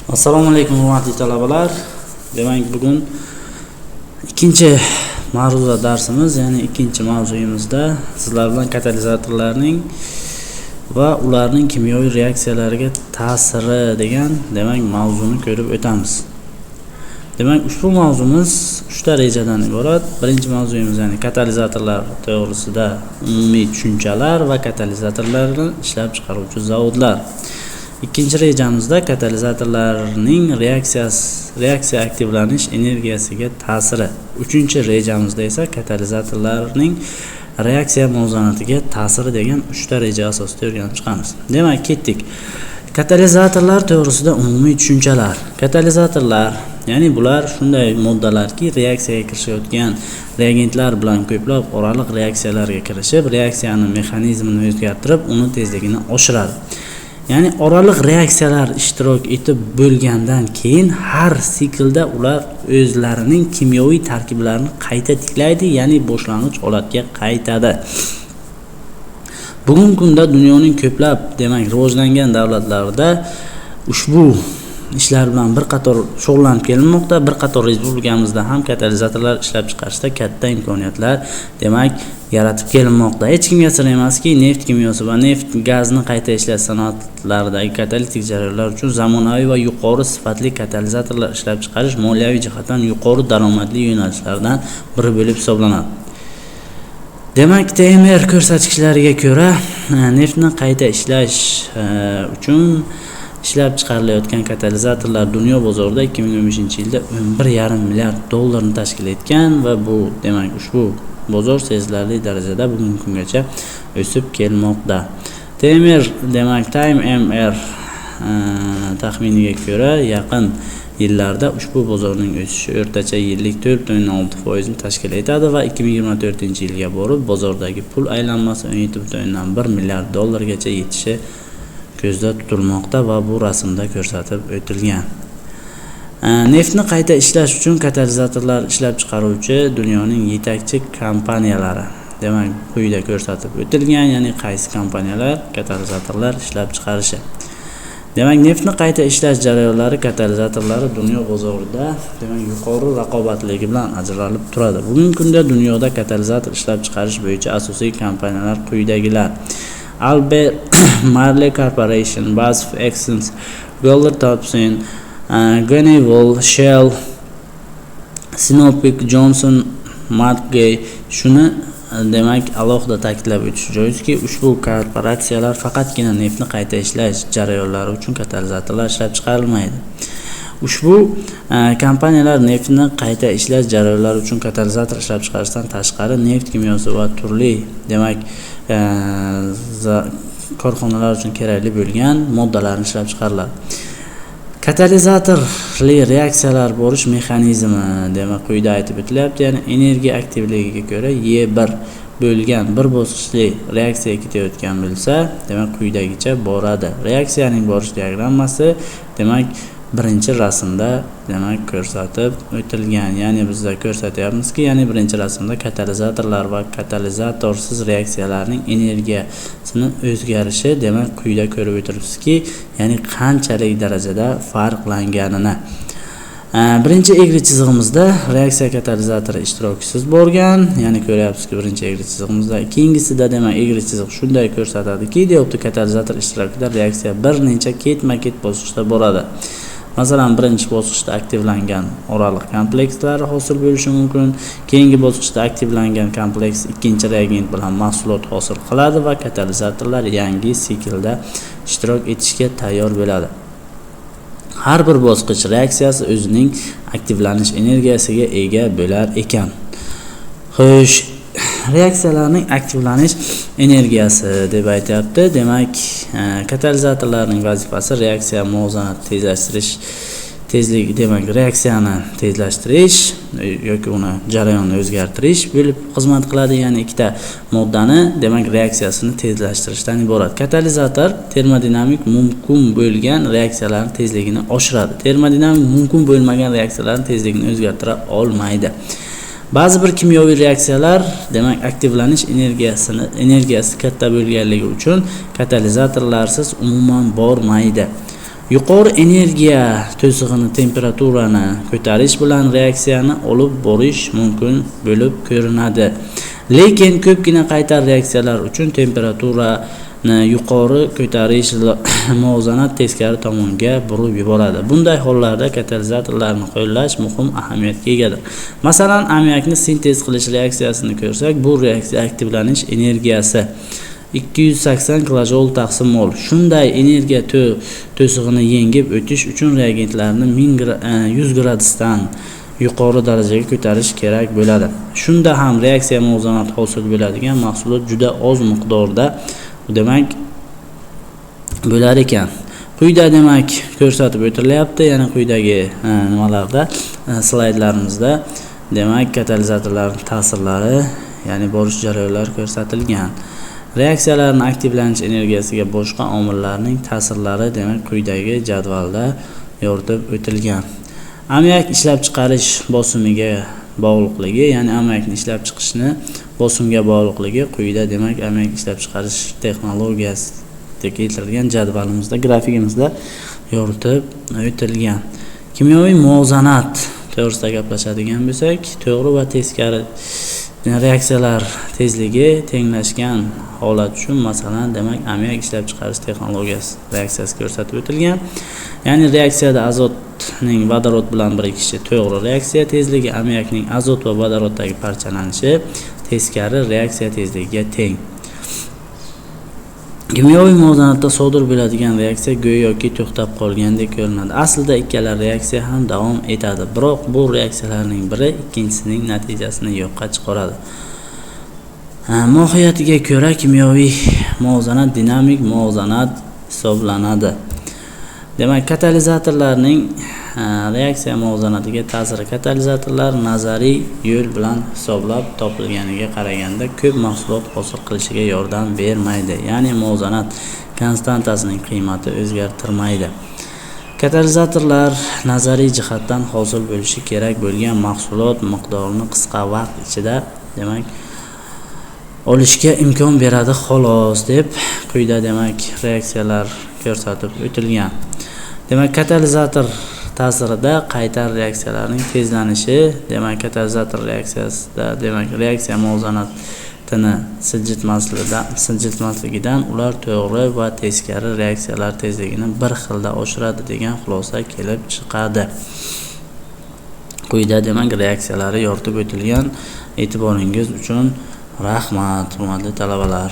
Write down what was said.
Assalomu alaykum hurmatli talabalar. Demak, bugun ikkinchi mavzuda darsimiz, ya'ni ikkinchi mavzuyimizda sizlar bilan katalizatorlarning va ularning kimyoviy reaksiyalariga ta'siri degan mavzuni ko'rib o'tamiz. Demak, ushbu mavzumiz 3 ta rejadan iborat. Birinchi mavzuyimiz ya'ni katalizatorlar to'g'risida umumiy tushunchalar va katalizatorlarni ishlab chiqaruvchi zavodlar. Ikkinchi rejamizda katalizatorlarning reaksiya aktivlanish energiyasiga ta'siri. Uchinchi rejamizda esa katalizatorlarning reaksiya muvozanatiga ta'siri degan 3 ta reja asosida o'rganib chiqamiz. Demak, ketdik. Katalizatorlar to'g'risida umumiy tushunchalar. Katalizatorlar, ya'ni bular shunday moddalarki, reaksiyaga kirishayotgan reagentlar bilan ko'plab oraliq reaksiyalarga kirishib, reaksiyaning mexanizmini o'zgartirib, uni tezligini oshiradi. Ya'ni oraliq reaksiyalar ishtirok etib bo'lgandan keyin har siklda ular o'zlarining kimyoviy tarkiblarini qayta tiklaydi, ya'ni boshlang'ich holatga qaytadi. Bugungi kunda dunyoning ko'plab, rivojlangan davlatlarida ushbu ishlar bilan bir qator shug'ullanib kelinmoqda. Bir qator respublikamizda ham katalizatorlar ishlab chiqarishda katta imkoniyatlar yaratib kelinmoqda. Hech kimga sir emaski, neft kimyosi va neft gazni qayta ishlash sanoatlaridagi katalitik jarayonlar uchun zamonaviy va yuqori sifatli katalizatorlar ishlab chiqarish moliyaviy jihatdan yuqori daromadli yo'nalishlardan biri bo'lib hisoblanadi. Demak, TMR ko'rsatkichlariga ko'ra, neftni qayta ishlash uchun ishlab chiqarilayotgan katalizatorlar dunyo bozorida 2015-yilda 11,5 milliard dollarni tashkil etgan va bu ushbu bozor sezilarli darajada bugungi kungacha o'sib kelmoqda. TMR Time MR taxminiga ko'ra yaqin yillarda ushbu bozorning o'sishi o'rtacha yillik 4.6% ni tashkil etadi va 2024-yilga borib bozordagi pul aylanmasi 17,1 milliard dollargacha yetishi ko'zda tutilmoqda va bu rasmda ko'rsatib o'tilgan. Neftni qayta ishlash uchun katalizatorlar ishlab chiqaruvchi dunyoning yetakchi kompaniyalari. Demak, quyida ko'rsatib o'tilgan, ya'ni qaysi kompaniyalar katalizatorlar ishlab chiqarishi. Demak, neftni qayta ishlash jarayonlari katalizatorlari dunyo bozorida yuqori raqobatligi bilan ajralib turadi. Bugungi kunda dunyoda katalizator ishlab chiqarish bo'yicha asosiy kompaniyalar quyidagilar: Albert Marley Corporation, BASF, Exxon, Goldman Thompson, Honeywell, Shell, Sinopec, Johnson Matthey. Shuni alohida ta'kidlab o'tish joizki, ushbu korporatsiyalar faqatgina neftni qayta ishlash jarayonlari uchun katalizatorlar ishlab chiqarilmaydi. Ushbu kompaniyalar neftni qayta ishlash jarayonlari uchun katalizator ishlab chiqarishdan tashqari neft kimyosi va turli korxonalar uchun kerakli bo'lgan moddalarni ishlab chiqariladi. Katalizatorli reaksiyalar bo'lish mexanizmi quyida aytib o'tilyapti. Ya'ni energiya aktivligiga ko'ra E1 bo'lgan bir bosqichli reaksiya ketayotgan bo'lsa, quyidagicha boradi. Reaksiyaning borish diagrammasi birinchi rasmda ko'rsatib o'tilgan. Ya'ni bizda ko'rsatyapmizki, birinchi rasmda katalizatorlar va katalizatorsiz reaksiyalarning energiyasini o'zgarishi quyida ko'rib o'tiribsizki, ya'ni qanchalik darajada farqlanganini. Birinchi egri chizig'imizda reaksiya katalizatori ishtirokchisiz bo'lgan, ya'ni ko'ryapsizki, birinchi egri chizig'imizda. Ikkinchisida egri chiziq shunday ko'rsatadiki, dioptik katalizator ishtirokida reaksiya bir necha ketma-ket bosqichda boradi. Masalan, birinchi bosqichda aktivlangan oraliq komplekslar hosil bo'lishi mumkin. Keyingi bosqichda aktivlangan kompleks ikkinchi reagent bilan mahsulot hosil qiladi va katalizatorlar yangi siklda ishtirok etishga tayyor bo'ladi. Har bir bosqich reaksiyasi o'zining aktivlanish energiyasiga ega bo'lar ekan. Xo'sh, reaksiyalarning aktivlanish energiyasi deb aytyapti. Demak, katalizatorlarning vazifasi reaksiya muvozanatini tezlashtirish, reaksiyani tezlashtirish yoki uni jarayonni o'zgartirish bo'lib xizmat qiladi. Ya'ni ikkita moddani reaksiyasini tezlashtirishdan iborat. Katalizator termodinamik mumkin bo'lgan reaksiyalarning tezligini oshiradi. Termodinamik mumkin bo'lmagan reaksiyalarning tezligini o'zgartira olmaydi. Ba'zi bir kimyoviy reaksiyalar aktivlanish energiyasi katta bo'lganligi uchun katalizatorlarsiz umuman bormaydi. yuqori energiya to'sig'ini temperaturani ko'tarish bilan reaksiyani olib borish mumkin bo'lib ko'rinadi. Lekin ko'pgina qaytar reaksiyalar uchun temperaturani yuqori ko'tarish muvozanat teskari tomonga burib yuboradi. Bunday hollarda katalizatorlarni qo'llash muhim ahamiyatga egadir. Masalan, ammiakni sintez qilish reaksiyasini ko'rsak, bu reaksiya aktivlanish energiyasi 280 kilojul taqsim mol. Shunday energiya to'sig'ini yengib o'tish uchun reagentlarni 100 gradusdan yuqori darajaga ko'tarish kerak bo'ladi. Shunda ham reaksiya muvozanati hosil bo'ladigan mahsulot juda oz miqdorda demak bo'lar ekan. Quyida demak ko'rsatib o'tilyapti, yana quyidagi nimalarda slaydlarimizda demak katalizatorlarning ta'sirlari, ya'ni borish jarayonlari ko'rsatilgan. Reaksiyalarning aktivlanish energiyasiga boshqa omillarning ta'sirlari demak quyidagi jadvalda yoritib o'tilgan. Ammiak ishlab chiqarish bosimiga bog'liqligi, ya'ni ammiakni ishlab chiqishni bosimga bog'liqligi quyida demak ammiak ishlab chiqarish texnologiyasida keltirilgan jadvalimizda, grafikimizda yoritib o'tilgan. Kimyoviy muvozanat to'g'risida gaplashadigan bo'lsak, to'g'ri va teskari reaksiyalar tezligi tenglashgan holat uchun masalan demak ammiak ishlab chiqarish texnologiyasi reaksiyasi ko'rsatib o'tilgan. Ya'ni reaksiyada azotning vodorod bilan birikishi to'g'ri reaksiya tezligi, ammiakning azot va vodoroddagi parchalanishi teskari reaksiya tezligiga teng. Kimyoviy muvozanatda sodir bo'ladigan reaksiya go'yoki to'xtab qolgandek ko'rinadi. Aslida ikkala reaksiya ham davom etadi, biroq bu reaksiyalarning biri ikkinchisining natijasini yo'qqa chiqaradi. Mohiyatiga ko'ra kimyoviy muvozanat dinamik muvozanat hisoblanadi. Demak, katalizatorlarning reaksiya muvozanatiga ta'siri katalizatorlar nazariy yo'l bilan hisoblab topilganiga qaraganda ko'p mahsulot hosil qilishiga yordam bermaydi. Ya'ni muvozanat konstantasining qiymati o'zgartirmaydi. Katalizatorlar nazariy jihatdan hosil bo'lishi kerak bo'lgan mahsulot miqdorini qisqa vaqt ichida demak olishga imkon beradi xolos deb quyida demak reaksiyalar ko'rsatib o'tilgan. Demak, katalizator ta'sirida qaytar reaksiyalarning tezlanishi, demak katalizator reaksiyasida demak reaksiya muvozanatini siljitmasligidan ular to'g'ri va teskari reaksiyalar tezligini bir xilda oshiradi degan xulosa kelib chiqadi. Quyida demak reaksiyalari yoritib o'tilgan. E'tiboringiz uchun rahmat, hurmatli talabalar.